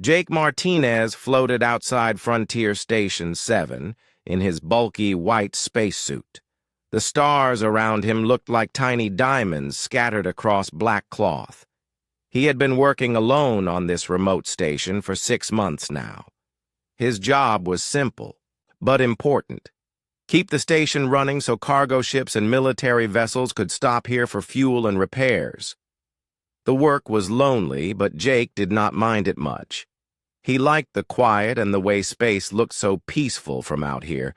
Jake Martinez floated outside Frontier Station 7 in his bulky white spacesuit. The stars around him looked like tiny diamonds scattered across black cloth. He had been working alone on this remote station for 6 months now. His job was simple, but important. Keep the station running so cargo ships and military vessels could stop here for fuel and repairs. The work was lonely, but Jake did not mind it much. He liked the quiet and the way space looked so peaceful from out here.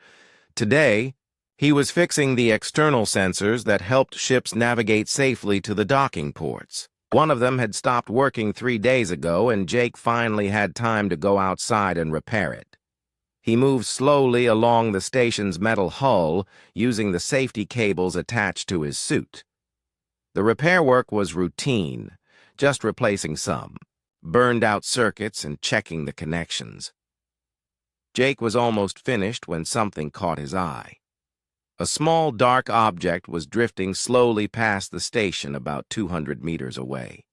Today, he was fixing the external sensors that helped ships navigate safely to the docking ports. One of them had stopped working 3 days ago, and Jake finally had time to go outside and repair it. He moved slowly along the station's metal hull, using the safety cables attached to his suit. The repair work was routine, just replacing some burned-out circuits and checking the connections. Jake was almost finished when something caught his eye. A small dark object was drifting slowly past the station about 200 meters away.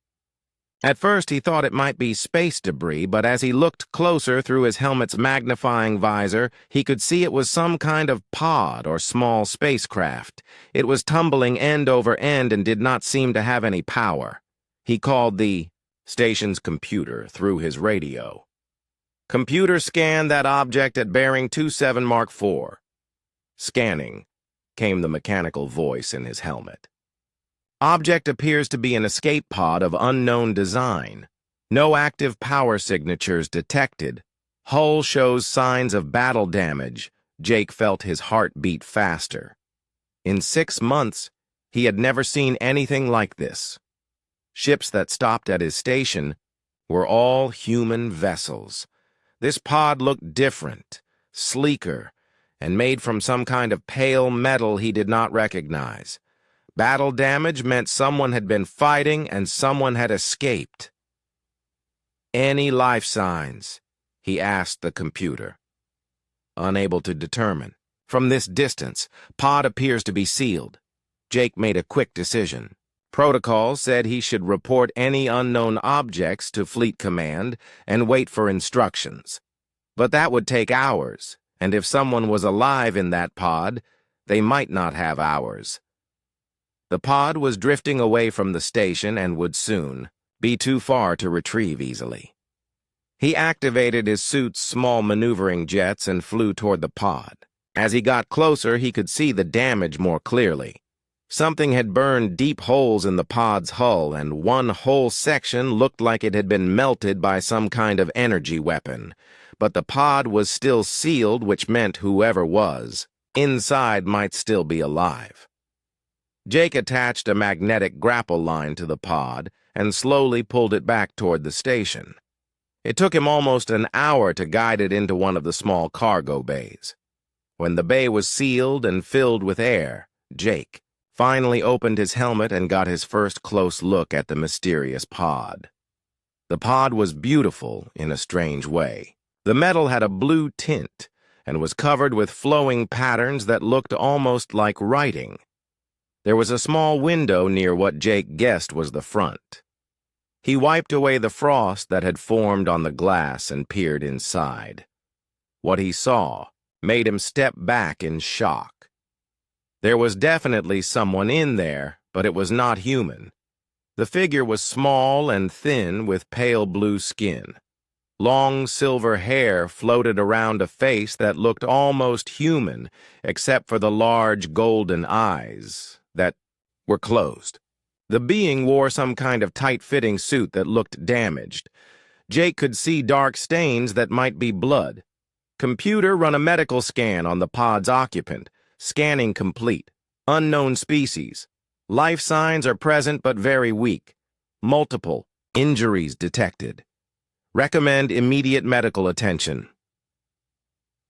At first he thought it might be space debris, but as he looked closer through his helmet's magnifying visor, he could see it was some kind of pod or small spacecraft. It was tumbling end over end and did not seem to have any power. He called the station's computer through his radio. "Computer, scan that object at bearing 27 Mark 4. "Scanning," came the mechanical voice in his helmet. "Object appears to be an escape pod of unknown design. No active power signatures detected. Hull shows signs of battle damage." Jake felt his heart beat faster. In 6 months, he had never seen anything like this. Ships that stopped at his station were all human vessels. This pod looked different, sleeker, and made from some kind of pale metal he did not recognize. Battle damage meant someone had been fighting and someone had escaped. "Any life signs?" he asked the computer. Unable to determine. "From this distance, pod appears to be sealed." Jake made a quick decision. Protocol said he should report any unknown objects to Fleet Command and wait for instructions. But that would take hours, and if someone was alive in that pod, they might not have hours. The pod was drifting away from the station and would soon be too far to retrieve easily. He activated his suit's small maneuvering jets and flew toward the pod. As he got closer, he could see the damage more clearly. Something had burned deep holes in the pod's hull, and one whole section looked like it had been melted by some kind of energy weapon. But the pod was still sealed, which meant whoever was inside might still be alive. Jake attached a magnetic grapple line to the pod and slowly pulled it back toward the station. It took him almost an hour to guide it into one of the small cargo bays. When the bay was sealed and filled with air, Jake finally opened his helmet and got his first close look at the mysterious pod. The pod was beautiful in a strange way. The metal had a blue tint and was covered with flowing patterns that looked almost like writing. There was a small window near what Jake guessed was the front. He wiped away the frost that had formed on the glass and peered inside. What he saw made him step back in shock. There was definitely someone in there, but it was not human. The figure was small and thin with pale blue skin. Long silver hair floated around a face that looked almost human, except for the large golden eyes that were closed. The being wore some kind of tight-fitting suit that looked damaged. Jake could see dark stains that might be blood. "Computer, run a medical scan on the pod's occupant. Scanning complete. Unknown species. Life signs are present but very weak. Multiple injuries detected. Recommend immediate medical attention."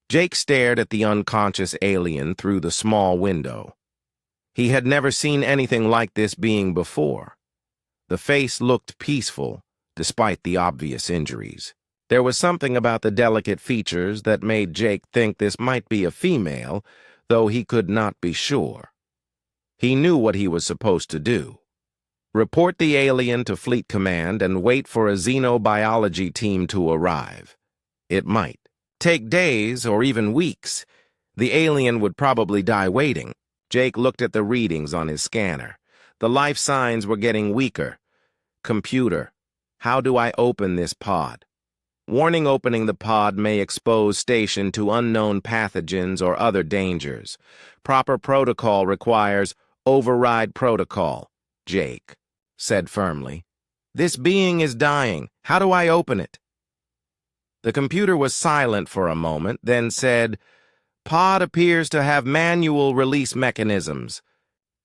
Jake stared at the unconscious alien through the small window. He had never seen anything like this being before. The face looked peaceful, despite the obvious injuries. There was something about the delicate features that made Jake think this might be a female, though he could not be sure. He knew what he was supposed to do. Report the alien to Fleet Command and wait for a xenobiology team to arrive. It might take days or even weeks. The alien would probably die waiting. Jake looked at the readings on his scanner. The life signs were getting weaker. Computer, how do I open this pod? Warning: opening the pod may expose station to unknown pathogens or other dangers. Proper protocol requires override protocol. Jake said firmly. This being is dying. How do I open it? The computer was silent for a moment, then said, Pod appears to have manual release mechanisms.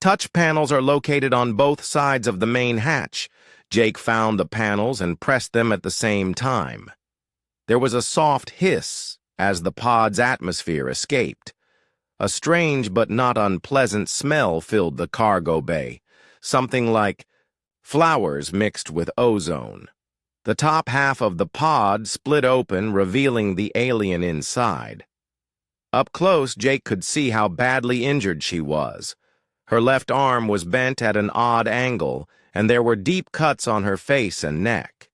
Touch panels are located on both sides of the main hatch. Jake found the panels and pressed them at the same time. There was a soft hiss as the pod's atmosphere escaped. A strange but not unpleasant smell filled the cargo bay, something like flowers mixed with ozone. The top half of the pod split open, revealing the alien inside. Up close, Jake could see how badly injured she was. Her left arm was bent at an odd angle, and there were deep cuts on her face and neck.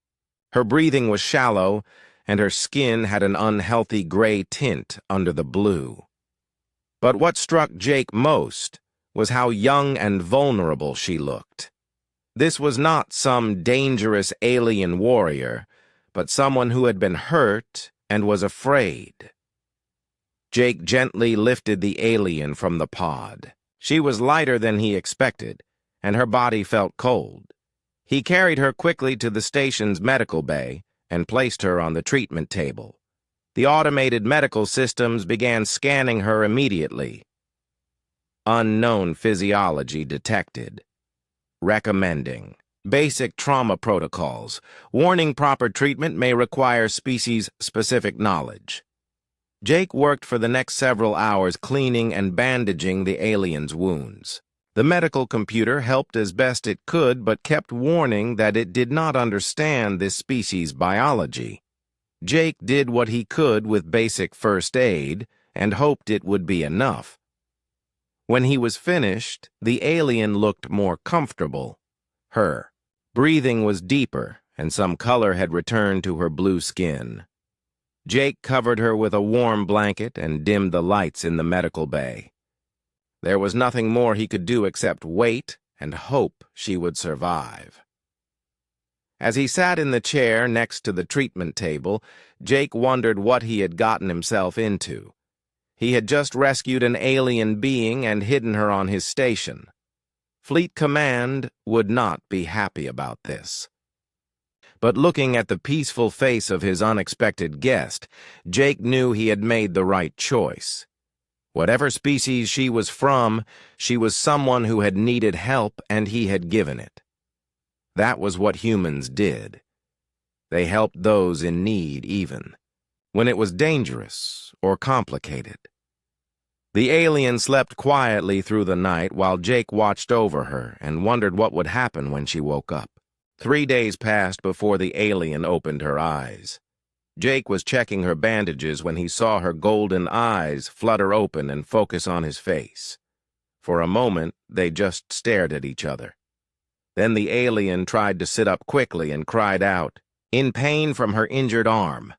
Her breathing was shallow, and her skin had an unhealthy gray tint under the blue. But what struck Jake most was how young and vulnerable she looked. This was not some dangerous alien warrior, but someone who had been hurt and was afraid. Jake gently lifted the alien from the pod. She was lighter than he expected, and her body felt cold. He carried her quickly to the station's medical bay and placed her on the treatment table. The automated medical systems began scanning her immediately. Unknown physiology detected. Recommending basic trauma protocols. Warning: proper treatment may require species-specific knowledge. Jake worked for the next several hours cleaning and bandaging the alien's wounds. The medical computer helped as best it could, but kept warning that it did not understand this species' biology. Jake did what he could with basic first aid and hoped it would be enough. When he was finished, the alien looked more comfortable. Her breathing was deeper, and some color had returned to her blue skin. Jake covered her with a warm blanket and dimmed the lights in the medical bay. There was nothing more he could do except wait and hope she would survive. As he sat in the chair next to the treatment table, Jake wondered what he had gotten himself into. He had just rescued an alien being and hidden her on his station. Fleet Command would not be happy about this. But looking at the peaceful face of his unexpected guest, Jake knew he had made the right choice. Whatever species she was from, she was someone who had needed help, and he had given it. That was what humans did. They helped those in need, even when it was dangerous or complicated. The alien slept quietly through the night while Jake watched over her and wondered what would happen when she woke up. 3 days passed before the alien opened her eyes. Jake was checking her bandages when he saw her golden eyes flutter open and focus on his face. For a moment, they just stared at each other. Then the alien tried to sit up quickly and cried out, in pain from her injured arm.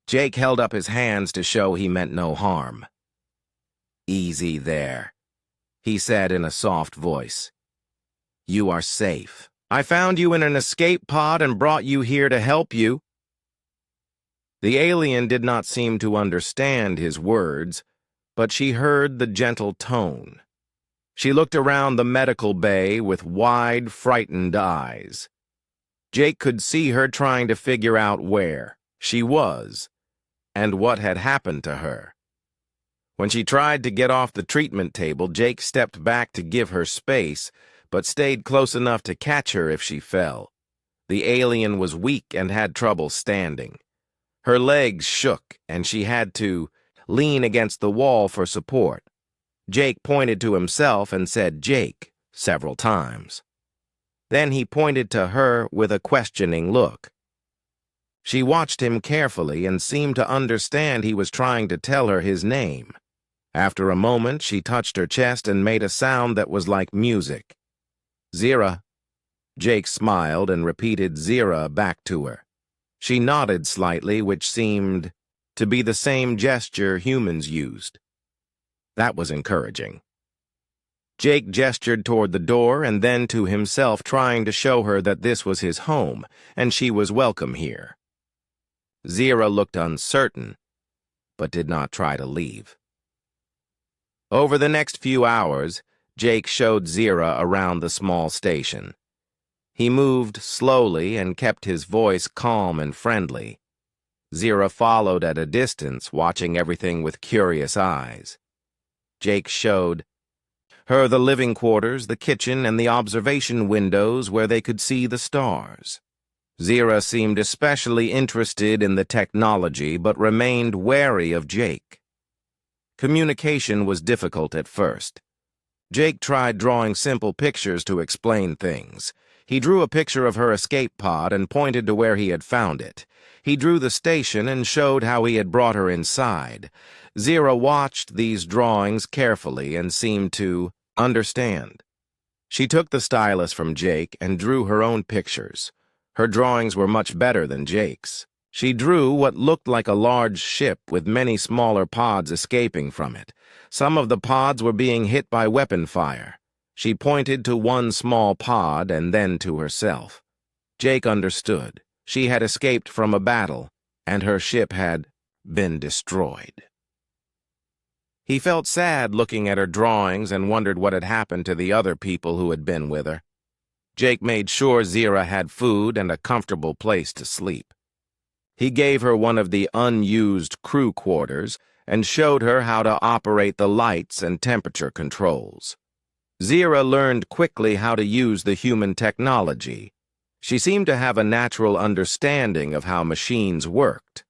Jake held up his hands to show he meant no harm. Easy there, he said in a soft voice. You are safe. I found you in an escape pod and brought you here to help you. The alien did not seem to understand his words, but she heard the gentle tone. She looked around the medical bay with wide, frightened eyes. Jake could see her trying to figure out where she was and what had happened to her. When she tried to get off the treatment table, Jake stepped back to give her space, but stayed close enough to catch her if she fell. The alien was weak and had trouble standing. Her legs shook, and she had to lean against the wall for support. Jake pointed to himself and said Jake several times. Then he pointed to her with a questioning look. She watched him carefully and seemed to understand he was trying to tell her his name. After a moment, she touched her chest and made a sound that was like music. Zira, Jake smiled and repeated Zira back to her. She nodded slightly, which seemed to be the same gesture humans used. That was encouraging. Jake gestured toward the door and then to himself, trying to show her that this was his home and she was welcome here. Zira looked uncertain, but did not try to leave. Over the next few hours, Jake showed Zira around the small station. He moved slowly and kept his voice calm and friendly. Zira followed at a distance, watching everything with curious eyes. Jake showed her the living quarters, the kitchen, and the observation windows where they could see the stars. Zira seemed especially interested in the technology, but remained wary of Jake. Communication was difficult at first. Jake tried drawing simple pictures to explain things. He drew a picture of her escape pod and pointed to where he had found it. He drew the station and showed how he had brought her inside. Zira watched these drawings carefully and seemed to understand. She took the stylus from Jake and drew her own pictures. Her drawings were much better than Jake's. She drew what looked like a large ship with many smaller pods escaping from it. Some of the pods were being hit by weapon fire. She pointed to one small pod and then to herself. Jake understood. She had escaped from a battle, and her ship had been destroyed. He felt sad looking at her drawings and wondered what had happened to the other people who had been with her. Jake made sure Zira had food and a comfortable place to sleep. He gave her one of the unused crew quarters and showed her how to operate the lights and temperature controls. Zira learned quickly how to use the human technology. She seemed to have a natural understanding of how machines worked.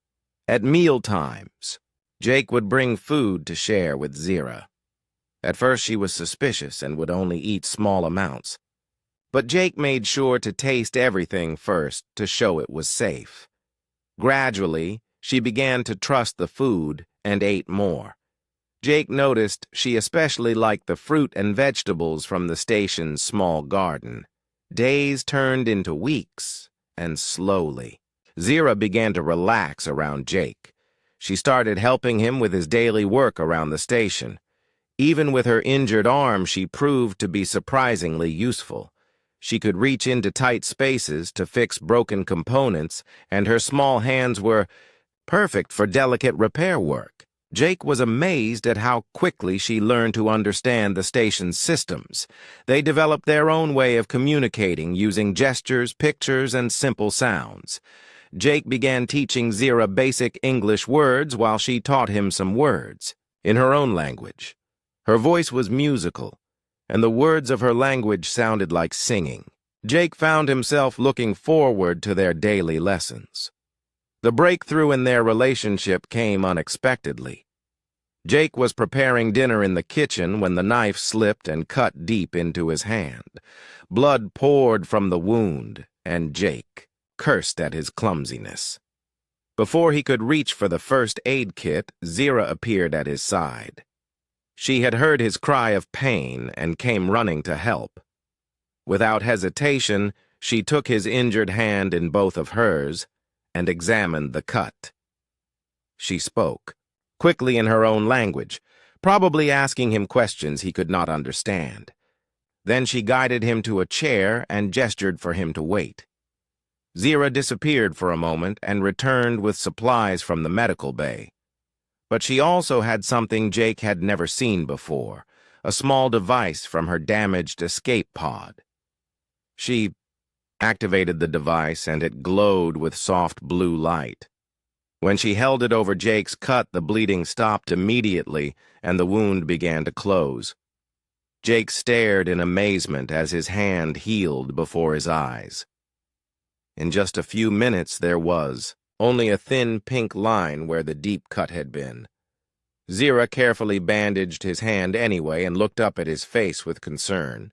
At meal times, Jake would bring food to share with Zira. At first she was suspicious and would only eat small amounts. But Jake made sure to taste everything first to show it was safe. Gradually, she began to trust the food and ate more. Jake noticed she especially liked the fruit and vegetables from the station's small garden. Days turned into weeks, and slowly, Zira began to relax around Jake. She started helping him with his daily work around the station. Even with her injured arm, she proved to be surprisingly useful. She could reach into tight spaces to fix broken components, and her small hands were perfect for delicate repair work. Jake was amazed at how quickly she learned to understand the station's systems. They developed their own way of communicating using gestures, pictures, and simple sounds. Jake began teaching Zira basic English words while she taught him some words in her own language. Her voice was musical, and the words of her language sounded like singing. Jake found himself looking forward to their daily lessons. The breakthrough in their relationship came unexpectedly. Jake was preparing dinner in the kitchen when the knife slipped and cut deep into his hand. Blood poured from the wound, and Jake cursed at his clumsiness. Before he could reach for the first aid kit, Zira appeared at his side. She had heard his cry of pain and came running to help. Without hesitation, she took his injured hand in both of hers and examined the cut. She spoke, quickly in her own language, probably asking him questions he could not understand. Then she guided him to a chair and gestured for him to wait. Zira disappeared for a moment and returned with supplies from the medical bay. But she also had something Jake had never seen before, a small device from her damaged escape pod. She activated the device, and it glowed with soft blue light. When she held it over Jake's cut, the bleeding stopped immediately, and the wound began to close. Jake stared in amazement as his hand healed before his eyes. In just a few minutes, there was only a thin pink line where the deep cut had been. Zira carefully bandaged his hand anyway and looked up at his face with concern.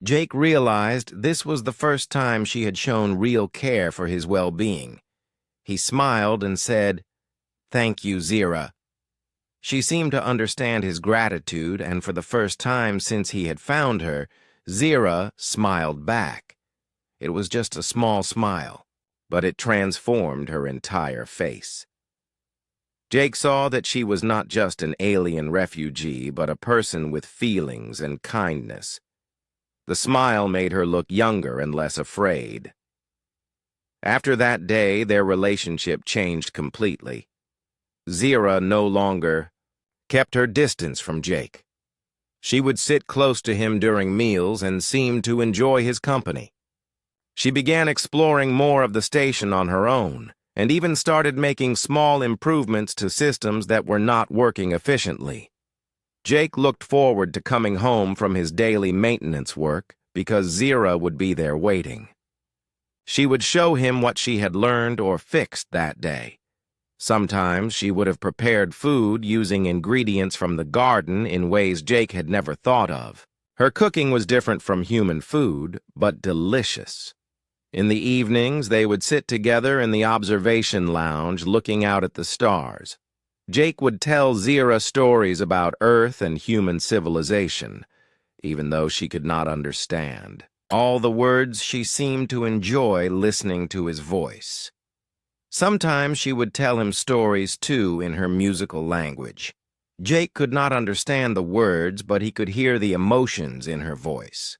Jake realized this was the first time she had shown real care for his well-being. He smiled and said, "Thank you, Zira." She seemed to understand his gratitude, and for the first time since he had found her, Zira smiled back. It was just a small smile, but it transformed her entire face. Jake saw that she was not just an alien refugee, but a person with feelings and kindness. The smile made her look younger and less afraid. After that day, their relationship changed completely. Zira no longer kept her distance from Jake. She would sit close to him during meals and seemed to enjoy his company. She began exploring more of the station on her own, and even started making small improvements to systems that were not working efficiently. Jake looked forward to coming home from his daily maintenance work because Zira would be there waiting. She would show him what she had learned or fixed that day. Sometimes she would have prepared food using ingredients from the garden in ways Jake had never thought of. Her cooking was different from human food, but delicious. In the evenings, they would sit together in the observation lounge looking out at the stars. Jake would tell Zira stories about Earth and human civilization, even though she could not understand all the words. She seemed to enjoy listening to his voice. Sometimes she would tell him stories, too, in her musical language. Jake could not understand the words, but he could hear the emotions in her voice.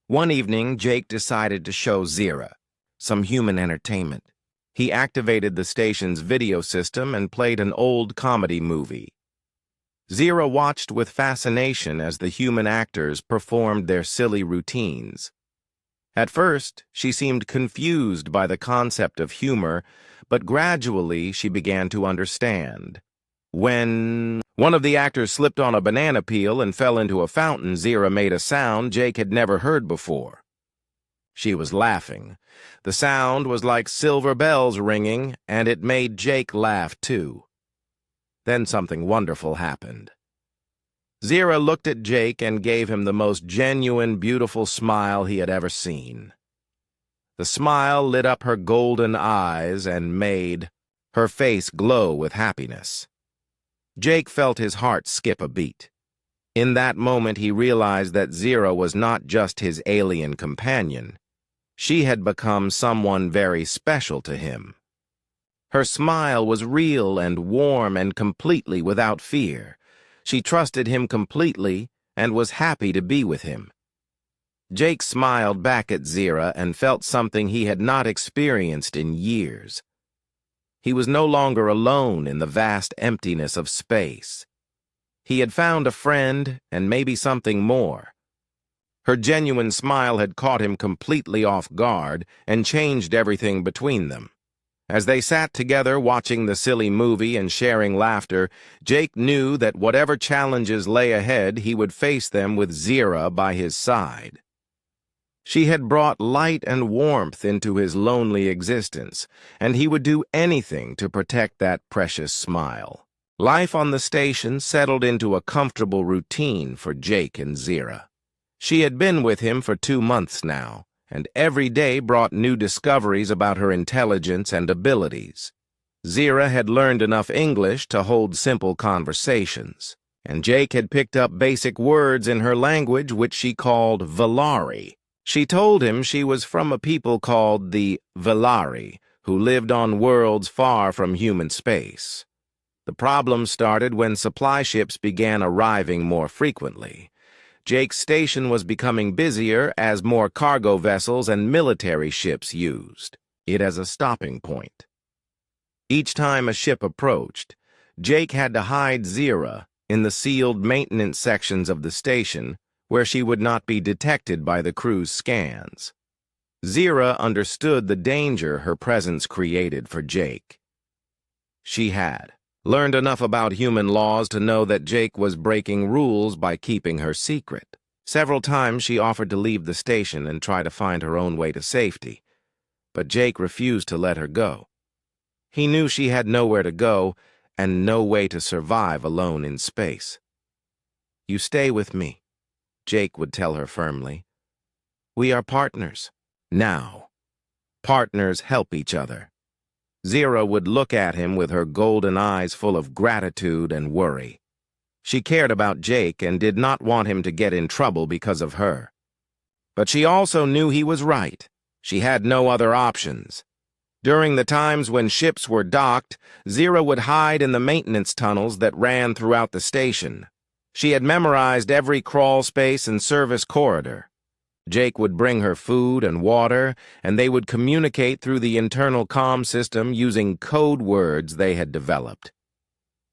One evening, Jake decided to show Zira some human entertainment. He activated the station's video system and played an old comedy movie. Zira watched with fascination as the human actors performed their silly routines. At first, she seemed confused by the concept of humor, but gradually she began to understand. When one of the actors slipped on a banana peel and fell into a fountain, Zira made a sound Jake had never heard before. She was laughing. The sound was like silver bells ringing, and it made Jake laugh too. Then something wonderful happened. Zira looked at Jake and gave him the most genuine, beautiful smile he had ever seen. The smile lit up her golden eyes and made her face glow with happiness. Jake felt his heart skip a beat. In that moment, he realized that Zira was not just his alien companion. She had become someone very special to him. Her smile was real and warm and completely without fear. She trusted him completely and was happy to be with him. Jake smiled back at Zira and felt something he had not experienced in years. He was no longer alone in the vast emptiness of space. He had found a friend and maybe something more. Her genuine smile had caught him completely off guard and changed everything between them. As they sat together watching the silly movie and sharing laughter, Jake knew that whatever challenges lay ahead, he would face them with Zira by his side. She had brought light and warmth into his lonely existence, and he would do anything to protect that precious smile. Life on the station settled into a comfortable routine for Jake and Zira. She had been with him for 2 months now, and every day brought new discoveries about her intelligence and abilities. Zira had learned enough English to hold simple conversations, and Jake had picked up basic words in her language which she called Velari. She told him she was from a people called the Velari, who lived on worlds far from human space. The problem started when supply ships began arriving more frequently. Jake's station was becoming busier as more cargo vessels and military ships used it as a stopping point. Each time a ship approached, Jake had to hide Zira in the sealed maintenance sections of the station where she would not be detected by the crew's scans. Zira understood the danger her presence created for Jake. She had learned enough about human laws to know that Jake was breaking rules by keeping her secret. Several times she offered to leave the station and try to find her own way to safety, but Jake refused to let her go. He knew she had nowhere to go and no way to survive alone in space. "You stay with me," Jake would tell her firmly. "We are partners now. Partners help each other." Zira would look at him with her golden eyes full of gratitude and worry. She cared about Jake and did not want him to get in trouble because of her. But she also knew he was right. She had no other options. During the times when ships were docked, Zira would hide in the maintenance tunnels that ran throughout the station. She had memorized every crawl space and service corridor. Jake would bring her food and water, and they would communicate through the internal comm system using code words they had developed.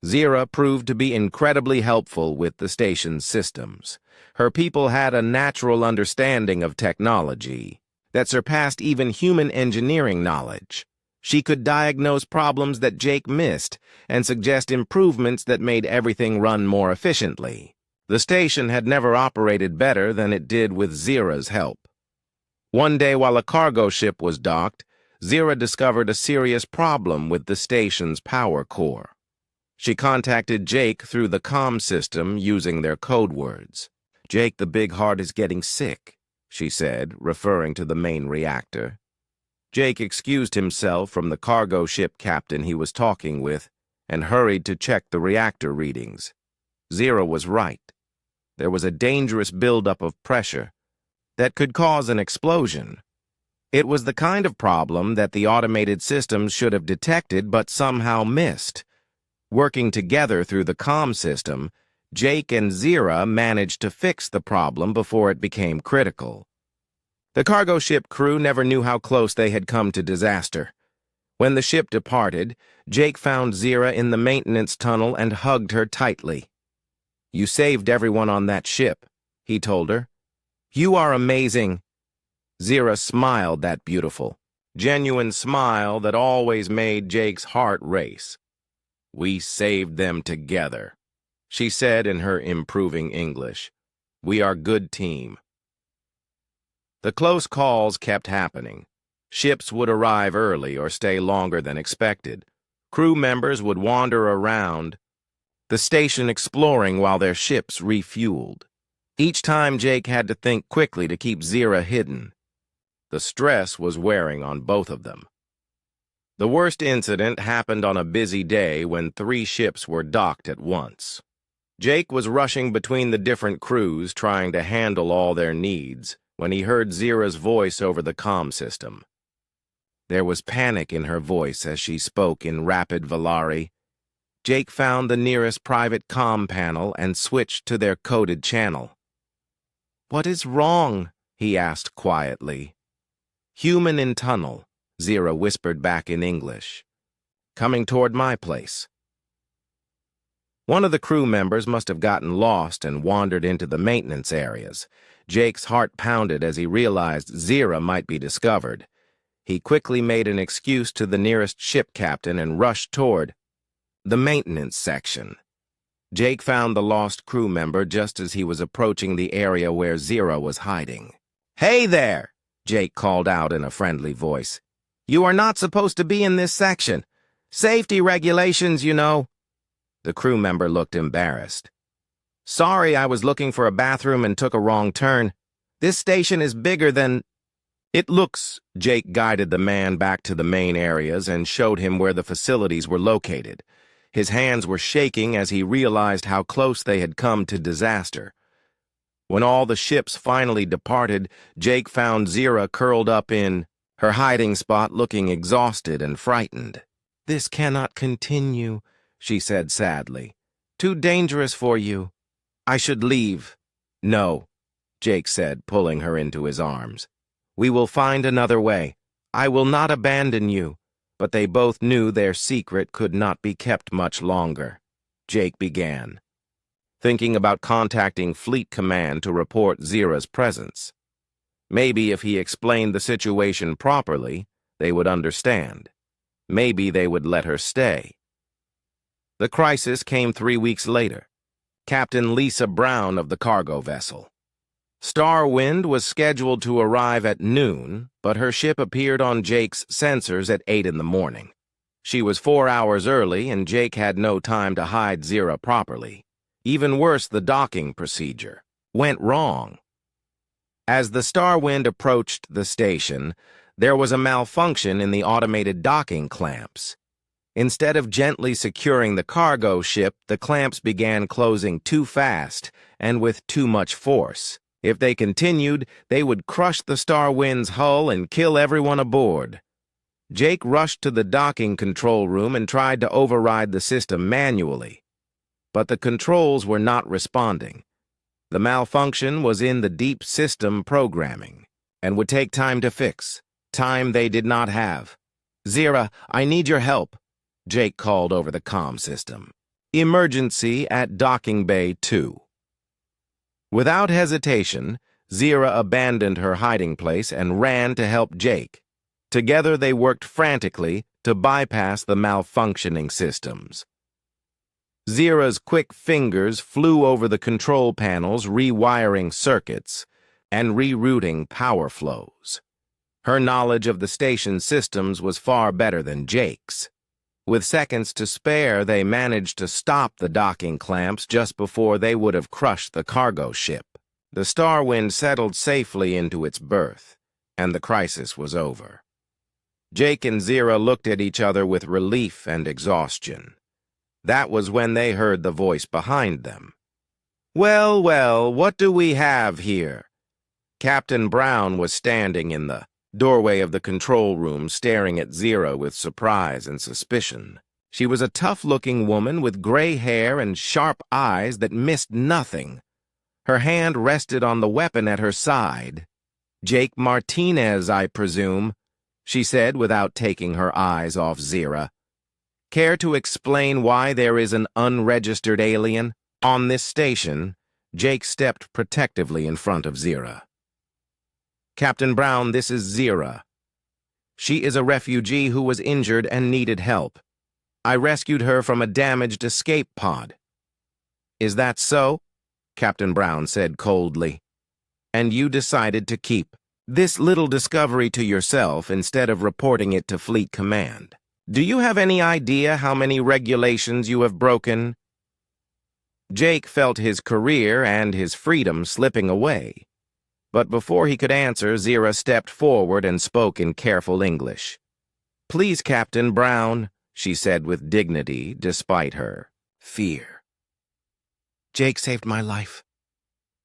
Zira proved to be incredibly helpful with the station's systems. Her people had a natural understanding of technology that surpassed even human engineering knowledge. She could diagnose problems that Jake missed and suggest improvements that made everything run more efficiently. The station had never operated better than it did with Zira's help. One day while a cargo ship was docked, Zira discovered a serious problem with the station's power core. She contacted Jake through the comm system using their code words. "Jake the Big Heart is getting sick," she said, referring to the main reactor. Jake excused himself from the cargo ship captain he was talking with and hurried to check the reactor readings. Zira was right. There was a dangerous buildup of pressure that could cause an explosion. It was the kind of problem that the automated systems should have detected but somehow missed. Working together through the comm system, Jake and Zira managed to fix the problem before it became critical. The cargo ship crew never knew how close they had come to disaster. When the ship departed, Jake found Zira in the maintenance tunnel and hugged her tightly. "You saved everyone on that ship," he told her. "You are amazing." Zira smiled that beautiful, genuine smile that always made Jake's heart race. "We saved them together," she said in her improving English. "We are a good team." The close calls kept happening. Ships would arrive early or stay longer than expected. Crew members would wander around the station exploring while their ships refueled. Each time Jake had to think quickly to keep Zira hidden. The stress was wearing on both of them. The worst incident happened on a busy day when 3 ships were docked at once. Jake was rushing between the different crews trying to handle all their needs when he heard Zira's voice over the comm system. There was panic in her voice as she spoke in rapid Valari. Jake found the nearest private comm panel and switched to their coded channel. "What is wrong?" he asked quietly. "Human in tunnel," Zira whispered back in English. "Coming toward my place." One of the crew members must have gotten lost and wandered into the maintenance areas. Jake's heart pounded as he realized Zira might be discovered. He quickly made an excuse to the nearest ship captain and rushed toward the maintenance section. Jake found the lost crew member just as he was approaching the area where Zira was hiding. "Hey there!" Jake called out in a friendly voice. "You are not supposed to be in this section. Safety regulations, you know." The crew member looked embarrassed. "Sorry, I was looking for a bathroom and took a wrong turn. This station is bigger than it looks." Jake guided the man back to the main areas and showed him where the facilities were located. His hands were shaking as he realized how close they had come to disaster. When all the ships finally departed, Jake found Zira curled up in her hiding spot looking exhausted and frightened. "This cannot continue," she said sadly. "Too dangerous for you. I should leave." "No," Jake said, pulling her into his arms. "We will find another way. I will not abandon you." But they both knew their secret could not be kept much longer. Jake began thinking about contacting Fleet Command to report Zira's presence. Maybe if he explained the situation properly, they would understand. Maybe they would let her stay. The crisis came 3 weeks later. Captain Lisa Brown of the cargo vessel. Starwind was scheduled to arrive at noon, but her ship appeared on Jake's sensors at 8 in the morning. She was 4 hours early, and Jake had no time to hide Zira properly. Even worse, the docking procedure went wrong. As the Starwind approached the station, there was a malfunction in the automated docking clamps. Instead of gently securing the cargo ship, the clamps began closing too fast and with too much force. If they continued, they would crush the Starwind's hull and kill everyone aboard. Jake rushed to the docking control room and tried to override the system manually. But the controls were not responding. The malfunction was in the deep system programming and would take time to fix, time they did not have. "Zira, I need your help," Jake called over the comm system. "Emergency at Docking Bay 2. Without hesitation, Zira abandoned her hiding place and ran to help Jake. Together they worked frantically to bypass the malfunctioning systems. Zira's quick fingers flew over the control panels, rewiring circuits and rerouting power flows. Her knowledge of the station's systems was far better than Jake's. With seconds to spare, they managed to stop the docking clamps just before they would have crushed the cargo ship. The Starwind settled safely into its berth, and the crisis was over. Jake and Zira looked at each other with relief and exhaustion. That was when they heard the voice behind them. "Well, well, what do we have here?" Captain Brown was standing in the doorway of the control room, staring at Zira with surprise and suspicion. She was a tough-looking woman with gray hair and sharp eyes that missed nothing. Her hand rested on the weapon at her side. "Jake Martinez, I presume," she said without taking her eyes off Zira. "Care to explain why there is an unregistered alien on this station?" Jake stepped protectively in front of Zira. "Captain Brown, this is Zira. She is a refugee who was injured and needed help. I rescued her from a damaged escape pod." "Is that so?" Captain Brown said coldly. "And you decided to keep this little discovery to yourself instead of reporting it to Fleet Command. Do you have any idea how many regulations you have broken?" Jake felt his career and his freedom slipping away. But before he could answer, Zira stepped forward and spoke in careful English. "Please, Captain Brown," she said with dignity, despite her fear. "Jake saved my life.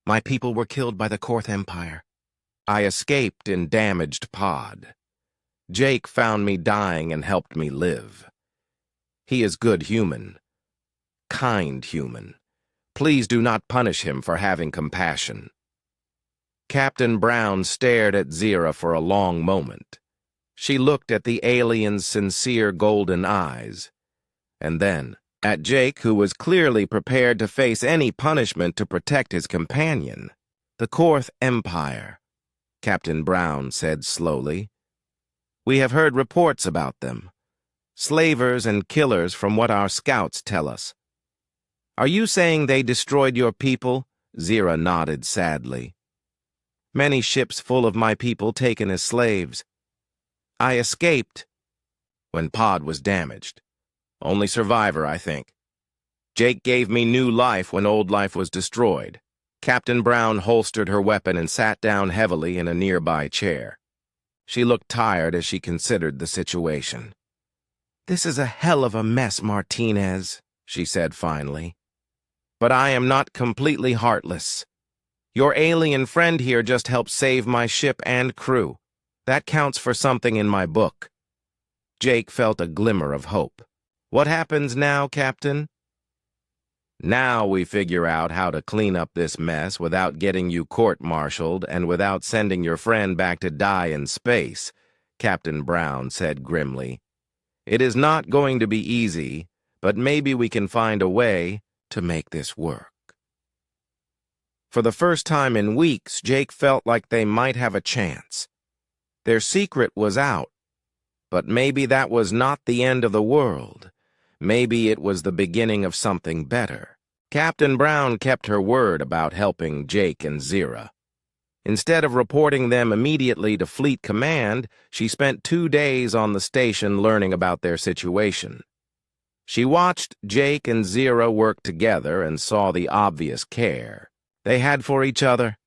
My people were killed by the Korth Empire. I escaped in damaged pod. Jake found me dying and helped me live. He is good human, kind human. Please do not punish him for having compassion." Captain Brown stared at Zira for a long moment. She looked at the alien's sincere golden eyes, and then at Jake, who was clearly prepared to face any punishment to protect his companion. "The Korth Empire," Captain Brown said slowly. "We have heard reports about them. Slavers and killers from what our scouts tell us." "Are you saying they destroyed your people?" Zira nodded sadly. "Many ships full of my people taken as slaves. I escaped when pod was damaged. Only survivor, I think. Jake gave me new life when old life was destroyed." Captain Brown holstered her weapon and sat down heavily in a nearby chair. She looked tired as she considered the situation. "This is a hell of a mess, Martinez," she said finally. "But I am not completely heartless. Your alien friend here just helped save my ship and crew. That counts for something in my book." Jake felt a glimmer of hope. "What happens now, Captain?" "Now we figure out how to clean up this mess without getting you court-martialed and without sending your friend back to die in space," Captain Brown said grimly. "It is not going to be easy, but maybe we can find a way to make this work." For the first time in weeks, Jake felt like they might have a chance. Their secret was out, but maybe that was not the end of the world. Maybe it was the beginning of something better. Captain Brown kept her word about helping Jake and Zira. Instead of reporting them immediately to Fleet Command, she spent 2 days on the station learning about their situation. She watched Jake and Zira work together and saw the obvious care they had for each other.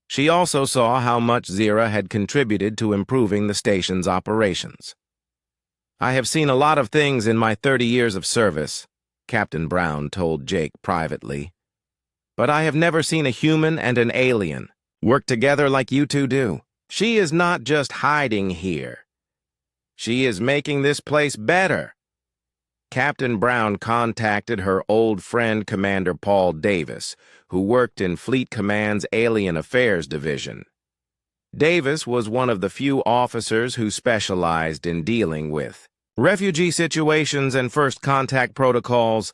She also saw how much Zira had contributed to improving the station's operations. "I have seen a lot of things in my 30 years of service," Captain Brown told Jake privately. But I have never seen a human and an alien work together like you two do. She is not just hiding here. She is making this place better. Captain Brown contacted her old friend Commander Paul Davis, who worked in Fleet Command's Alien Affairs Division. Davis was one of the few officers who specialized in dealing with refugee situations and first contact protocols.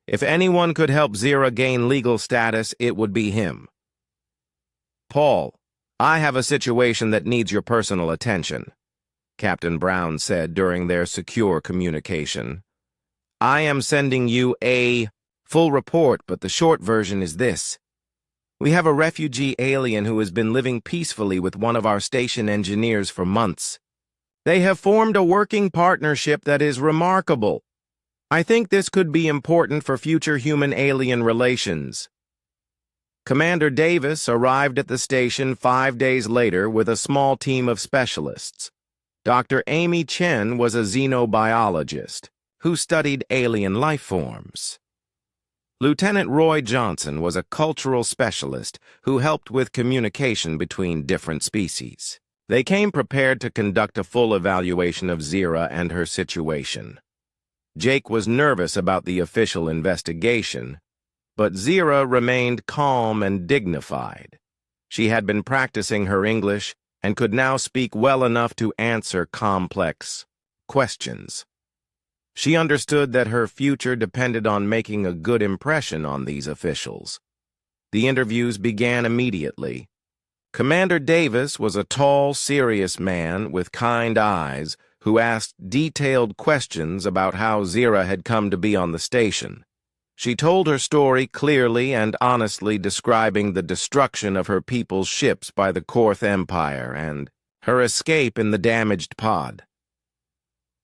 If anyone could help Zira gain legal status, it would be him. Paul, I have a situation that needs your personal attention, Captain Brown said during their secure communication. I am sending you a full report, but the short version is this. We have a refugee alien who has been living peacefully with one of our station engineers for months. They have formed a working partnership that is remarkable. I think this could be important for future human-alien relations. Commander Davis arrived at the station 5 days later with a small team of specialists. Dr. Amy Chen was a xenobiologist who studied alien life forms. Lieutenant Roy Johnson was a cultural specialist who helped with communication between different species. They came prepared to conduct a full evaluation of Zira and her situation. Jake was nervous about the official investigation, but Zira remained calm and dignified. She had been practicing her English and could now speak well enough to answer complex questions. She understood that her future depended on making a good impression on these officials. The interviews began immediately. Commander Davis was a tall, serious man with kind eyes who asked detailed questions about how Zira had come to be on the station. She told her story clearly and honestly, describing the destruction of her people's ships by the Korth Empire and her escape in the damaged pod.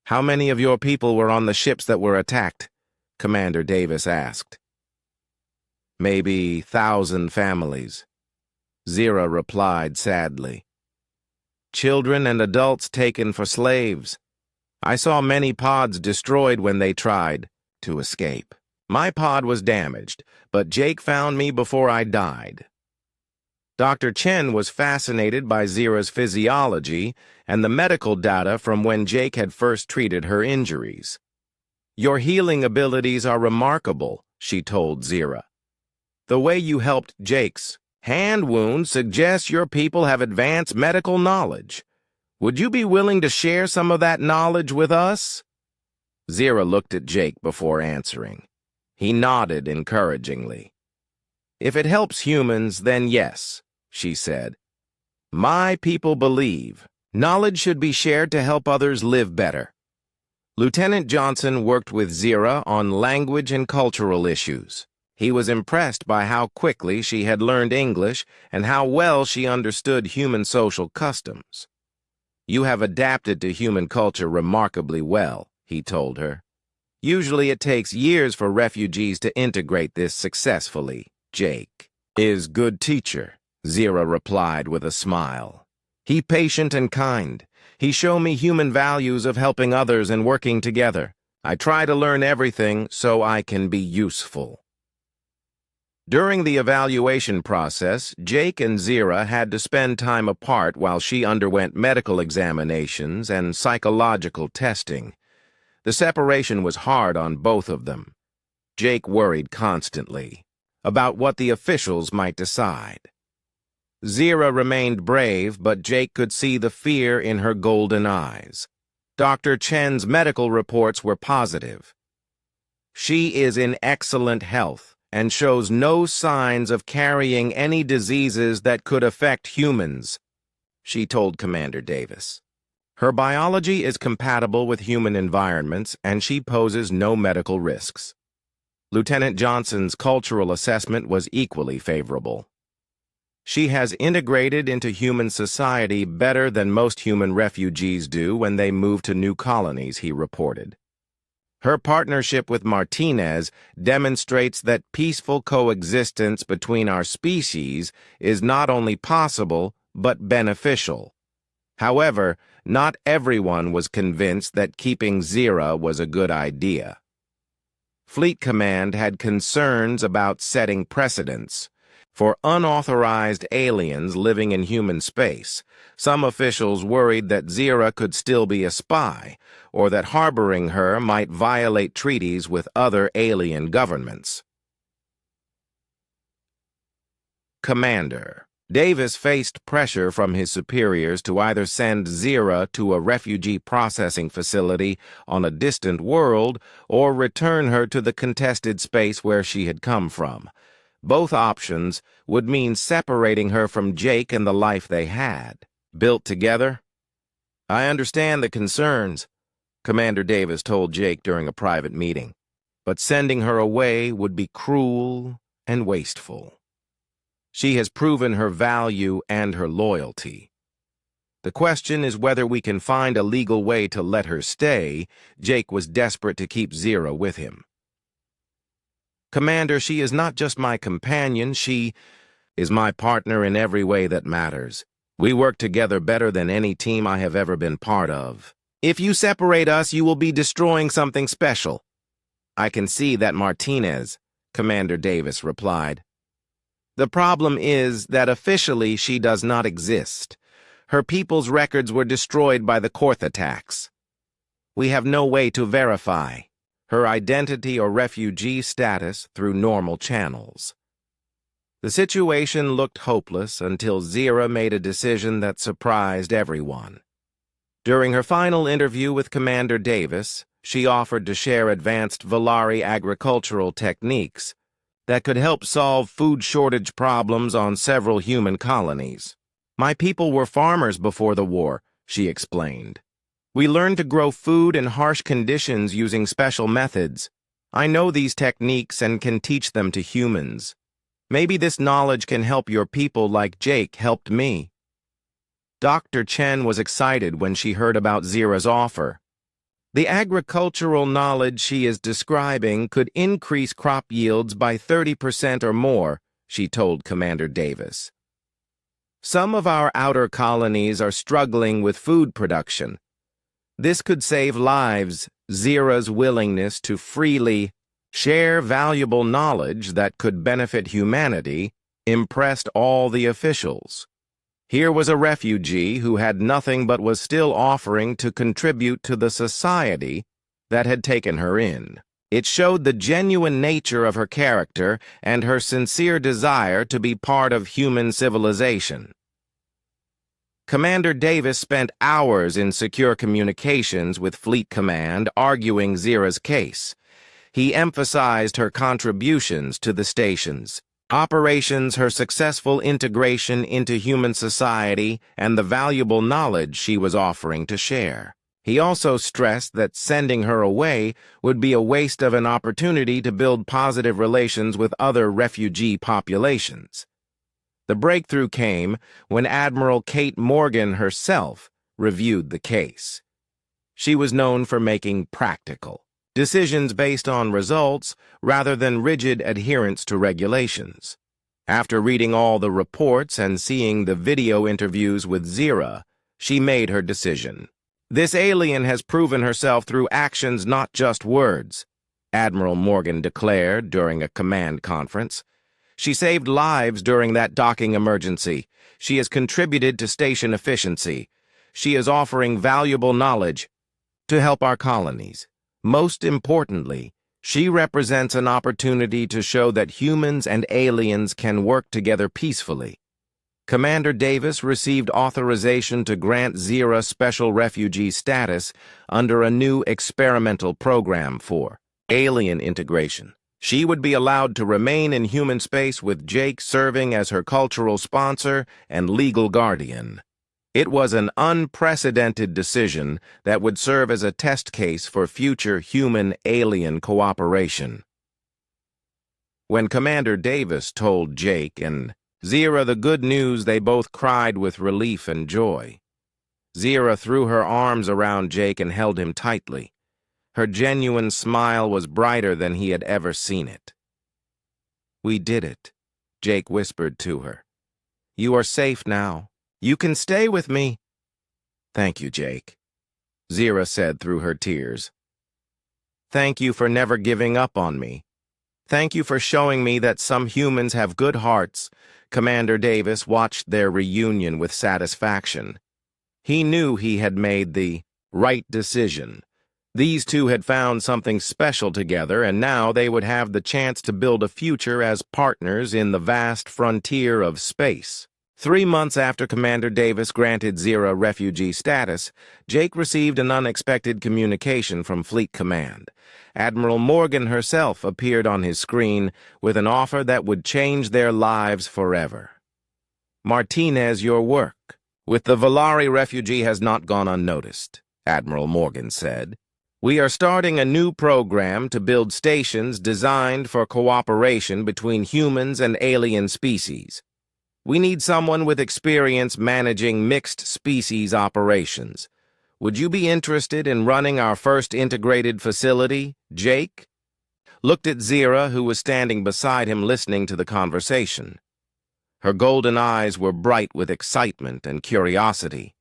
How many of your people were on the ships that were attacked? Commander Davis asked. Maybe 1,000 families, Zira replied sadly. Children and adults taken for slaves. I saw many pods destroyed when they tried to escape. My pod was damaged, but Jake found me before I died. Dr. Chen was fascinated by Zira's physiology and the medical data from when Jake had first treated her injuries. Your healing abilities are remarkable, she told Zira. The way you helped Jake's hand wound suggests your people have advanced medical knowledge. Would you be willing to share some of that knowledge with us? Zira looked at Jake before answering. He nodded encouragingly. If it helps humans, then yes, she said. My people believe knowledge should be shared to help others live better. Lieutenant Johnson worked with Zira on language and cultural issues. He was impressed by how quickly she had learned English and how well she understood human social customs. You have adapted to human culture remarkably well, he told her. Usually it takes years for refugees to integrate this successfully. Jake is good teacher, Zira replied with a smile. He patient and kind. He show me human values of helping others and working together. I try to learn everything so I can be useful. During the evaluation process, Jake and Zira had to spend time apart while she underwent medical examinations and psychological testing. The separation was hard on both of them. Jake worried constantly about what the officials might decide. Zira remained brave, but Jake could see the fear in her golden eyes. Dr. Chen's medical reports were positive. She is in excellent health and shows no signs of carrying any diseases that could affect humans, she told Commander Davis. Her biology is compatible with human environments, and she poses no medical risks. Lieutenant Johnson's cultural assessment was equally favorable. She has integrated into human society better than most human refugees do when they move to new colonies, he reported. Her partnership with Martinez demonstrates that peaceful coexistence between our species is not only possible, but beneficial. However, not everyone was convinced that keeping Zira was a good idea. Fleet Command had concerns about setting precedents for unauthorized aliens living in human space. Some officials worried that Zira could still be a spy, or that harboring her might violate treaties with other alien governments. Commander Davis faced pressure from his superiors to either send Zira to a refugee processing facility on a distant world or return her to the contested space where she had come from. Both options would mean separating her from Jake and the life they had built together. "I understand the concerns," Commander Davis told Jake during a private meeting, "but sending her away would be cruel and wasteful. She has proven her value and her loyalty. The question is whether we can find a legal way to let her stay." Jake was desperate to keep Zira with him. "Commander, she is not just my companion, she is my partner in every way that matters. We work together better than any team I have ever been part of. If you separate us, you will be destroying something special." "I can see that, Martinez," Commander Davis replied. "The problem is that officially she does not exist. Her people's records were destroyed by the Korth attacks. We have no way to verify her identity or refugee status through normal channels." The situation looked hopeless until Zira made a decision that surprised everyone. During her final interview with Commander Davis, she offered to share advanced Valari agricultural techniques that could help solve food shortage problems on several human colonies. "My people were farmers before the war," she explained. "We learned to grow food in harsh conditions using special methods. I know these techniques and can teach them to humans. Maybe this knowledge can help your people like Jake helped me." Dr. Chen was excited when she heard about Zira's offer. "The agricultural knowledge she is describing could increase crop yields by 30% or more," she told Commander Davis. "Some of our outer colonies are struggling with food production. This could save lives." Zira's willingness to freely share valuable knowledge that could benefit humanity impressed all the officials. Here was a refugee who had nothing but was still offering to contribute to the society that had taken her in. It showed the genuine nature of her character and her sincere desire to be part of human civilization. Commander Davis spent hours in secure communications with Fleet Command arguing Zira's case. He emphasized her contributions to the station's operations, her successful integration into human society, and the valuable knowledge she was offering to share. He also stressed that sending her away would be a waste of an opportunity to build positive relations with other refugee populations. The breakthrough came when Admiral Kate Morgan herself reviewed the case. She was known for making practical decisions based on results rather than rigid adherence to regulations. After reading all the reports and seeing the video interviews with Zira, she made her decision. "This alien has proven herself through actions, not just words," Admiral Morgan declared during a command conference. "She saved lives during that docking emergency. She has contributed to station efficiency. She is offering valuable knowledge to help our colonies. Most importantly, she represents an opportunity to show that humans and aliens can work together peacefully." Commander Davis received authorization to grant Zira special refugee status under a new experimental program for alien integration. She would be allowed to remain in human space with Jake serving as her cultural sponsor and legal guardian. It was an unprecedented decision that would serve as a test case for future human-alien cooperation. When Commander Davis told Jake and Zira the good news, they both cried with relief and joy. Zira threw her arms around Jake and held him tightly. Her genuine smile was brighter than he had ever seen it. "We did it," Jake whispered to her. "You are safe now. You can stay with me." "Thank you, Jake," Zira said through her tears. thank you for never giving up on me. Thank you for showing me that some humans have good hearts." Commander Davis watched their reunion with satisfaction. He knew he had made the right decision. These two had found something special together, and now they would have the chance to build a future as partners in the vast frontier of space. 3 months after Commander Davis granted Zira refugee status, Jake received an unexpected communication from Fleet Command. Admiral Morgan herself appeared on his screen with an offer that would change their lives forever. "Martinez, your work with the Valari refugee has not gone unnoticed," Admiral Morgan said. "We are starting a new program to build stations designed for cooperation between humans and alien species. We need someone with experience managing mixed species operations. Would you be interested in running our first integrated facility, Jake?" Looked at Zira, who was standing beside him listening to the conversation. Her golden eyes were bright with excitement and curiosity.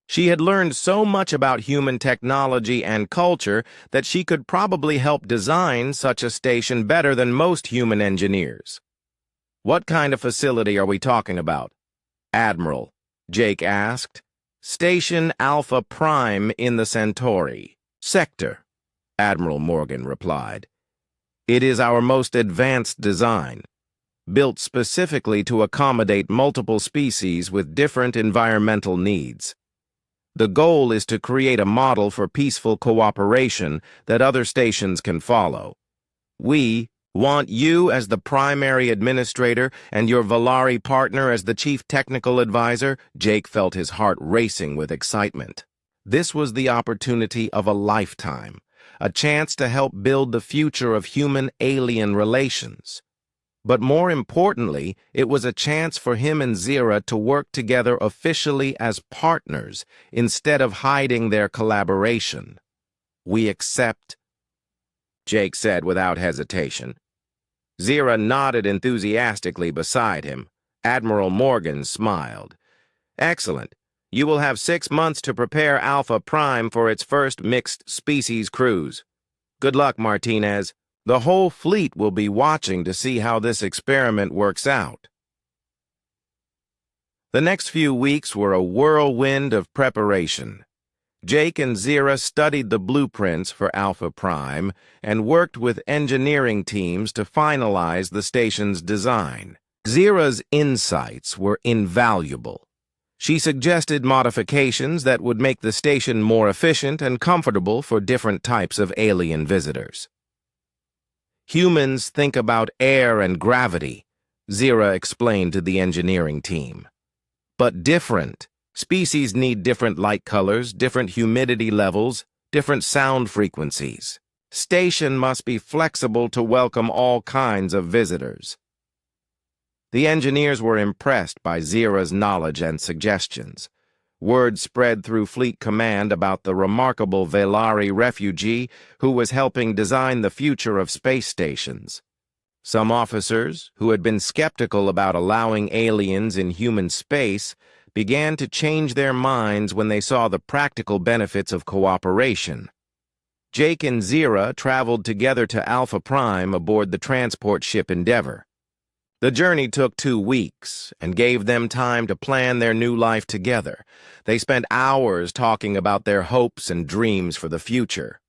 She had learned so much about human technology and culture that she could probably help design such a station better than most human engineers. "What kind of facility are we talking about?" "Admiral," Jake asked. "Station Alpha Prime in the Centauri sector," Admiral Morgan replied. "It is our most advanced design, built specifically to accommodate multiple species with different environmental needs. The goal is to create a model for peaceful cooperation that other stations can follow. We want you as the primary administrator and your Valari partner as the chief technical advisor." Jake felt his heart racing with excitement. This was the opportunity of a lifetime, a chance to help build the future of human-alien relations. But more importantly, it was a chance for him and Zira to work together officially as partners instead of hiding their collaboration. "We accept," Jake said without hesitation. Zira nodded enthusiastically beside him. Admiral Morgan smiled. "Excellent. You will have 6 months to prepare Alpha Prime for its first mixed-species cruise. Good luck, Martinez. The whole fleet will be watching to see how this experiment works out." The next few weeks were a whirlwind of preparation. Jake and Zira studied the blueprints for Alpha Prime and worked with engineering teams to finalize the station's design. Zira's insights were invaluable. She suggested modifications that would make the station more efficient and comfortable for different types of alien visitors. "Humans think about air and gravity," Zira explained to the engineering team. "But different species need different light colors, different humidity levels, different sound frequencies. Station must be flexible to welcome all kinds of visitors." The engineers were impressed by Zira's knowledge and suggestions. Word spread through Fleet Command about the remarkable Valari refugee who was helping design the future of space stations. Some officers, who had been skeptical about allowing aliens in human space, began to change their minds when they saw the practical benefits of cooperation. Jake and Zira traveled together to Alpha Prime aboard the transport ship Endeavor. The journey took 2 weeks and gave them time to plan their new life together. They spent hours talking about their hopes and dreams for the future.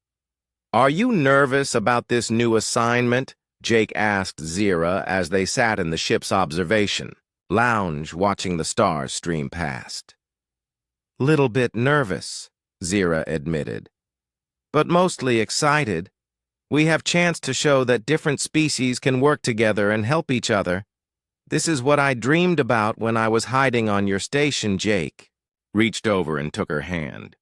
"Are you nervous about this new assignment?" Jake asked Zira as they sat in the ship's observation lounge watching the stars stream past. "Little bit nervous," Zira admitted, "but mostly excited. We have chance to show that different species can work together and help each other. This is what I dreamed about when I was hiding on your station." Jake reached over and took her hand.